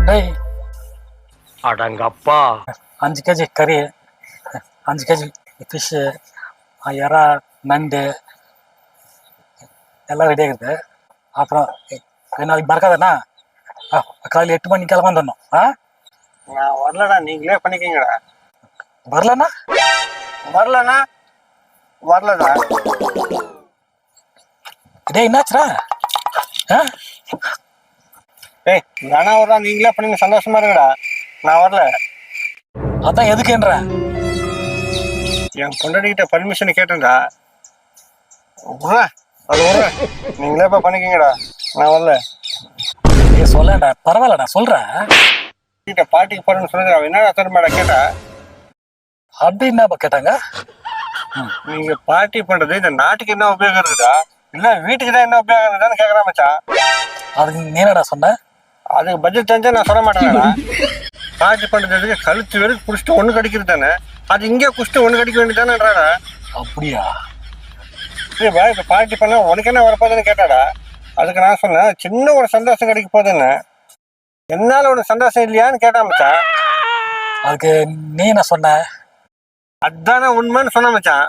டேய் அடங்கப்பா 5 கேஜி கறி, 5 KG fish, எறா, நண்டு எல்லாம் ரெடி ஆகுது. அப்புறம் நாளைக்கு மறக்காதண்ணா, காலையில் 8 மணிக்கு கிளம்ப வந்துடணும். நான் வரலடா, நீங்களே பண்ணிக்கிங்கடா. வரலண்ணா வரலடா. டேய் என்னாச்சுடா? ஏய் நானா வரா, நீங்களே பண்ணுங்க, சந்தோஷமா இருங்கடா. நான் வரல. அதான் எதுக்குன்ற? என் பொண்டாட்டிகிட்ட பர்மிஷன் கேட்டேன்டா. நீங்களே போய் பண்ணிக்கிங்கடா, நான் வரல. சொல்லடா, பரவாயில்லடா சொல்றேன். கிட்ட பாட்டிக்கு போறேன்னு சொல்லுங்க. என்னடா தருமாடா கேட்டா? அப்படி என்னப்பா கேட்டாங்க? நீங்க பார்ட்டி பண்றது இந்த நாட்டுக்கு என்ன உபயோகம் இருக்குதா, இல்ல வீட்டுக்கு தான் என்ன உபயோகம் இருக்குதான்னு கேக்குறா மச்சான். அதுக்கு நீ என்னடா சொன்ன? அதுக்கு பட்ஜெட் தெரிஞ்சா நான் சொல்ல மாட்டேன்டா. பார்ட்டி பண்றதுக்கு கழுத்து வெறும் குடிச்சிட்டு ஒண்ணு கடிக்கிறது தானே, அது இங்கே குடிச்சிட்டு ஒண்ணு கடிக்க வேண்டியதானேன்றாடா. அப்படியா? சரிப்பா, இப்ப பார்ட்டி பண்ண உனக்கு என்ன வரப்போகுதுன்னு கேட்டாடா. அதுக்கு நான் சொன்னேன், சின்ன ஒரு சந்தோஷம் கிடைக்க போகுதுன்னு. என்னால உனக்கு சந்தோஷம் இல்லையான்னு கேட்டா மச்சான். அதுக்கு நீ என்ன சொன்ன? அதானே உண்மைன்னு சொன்ன மச்சான்.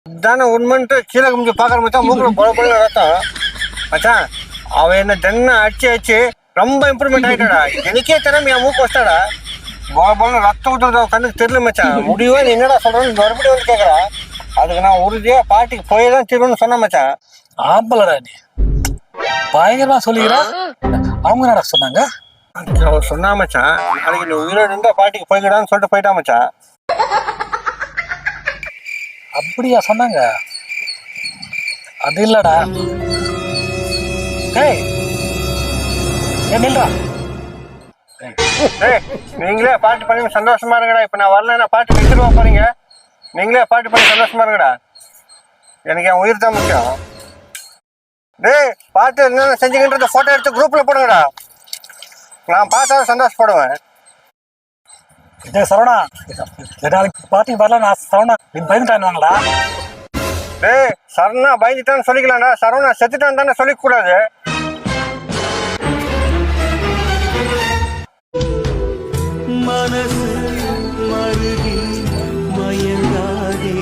அதானே உண்மைன்ட்டு கீழே கும்பிட்டு பாக்குற மச்சான். மூக்குல பொல பொல ரத்தம் மச்சான். அவ என்ன தென்ன அடிச்சு ரொம்ப இம்ப்ரூவ்மெண்ட் ஆயிட்டாடா. எனக்கே திறமை என் மூக்கு வச்சிட்டாடா. போல போல ரத்தம் விட்டுறத கண்ணுக்கு தெரியல மச்சான். முடிவே நீ என்னடா சொல்றேன்னு மறுபடியும் வந்து கேட்கறா. அதுக்கு நான் உறுதியா பார்ட்டிக்கு போய் தான் தீர்வுன்னு சொன்ன மச்சான். ஆம்பளடா நீ, பயங்கரமா சொல்லிக்கிறா. அவங்க என்னடா சொன்னாங்க? அவர் சொன்னா மச்சான், நாளைக்கு நீ உயிரோடு இருந்தா பார்ட்டிக்கு போய்க்கிடான்னு சொல்லிட்டு போயிட்டா மச்சான். அப்படியா சொன்னாங்க? அது இல்லடா. ஏய் நில்றா. நீங்களே பார்ட்டி பண்ணி சந்தோஷமா இருங்கடா. இப்ப நான் வரல, பார்ட்டி வச்சுருவா போறீங்க. நீங்களே பார்ட்டி பண்ணி சந்தோஷமா இருங்கடா. எனக்கு என் உயிர் தான் முக்கியம். டேய் பார்ட்டி என்னென்ன செஞ்சுக்கின்றத போட்டோ எடுத்து குரூப்ல போடுங்கடா. நான் பார்த்தா சந்தோஷப்படுவேன். இதே சரவணா, நாளைக்கு பார்ட்டிக்கு வரல. நான் சரவணா பயந்துட்டானுவாங்களா? டேய் சரணா பயந்துட்டான்னு சொல்லிக்கலாம்டா. சரவணா செத்துட்டான்னு தானே சொல்லிக்க கூடாது. மனசு மருகி மயங்காதே.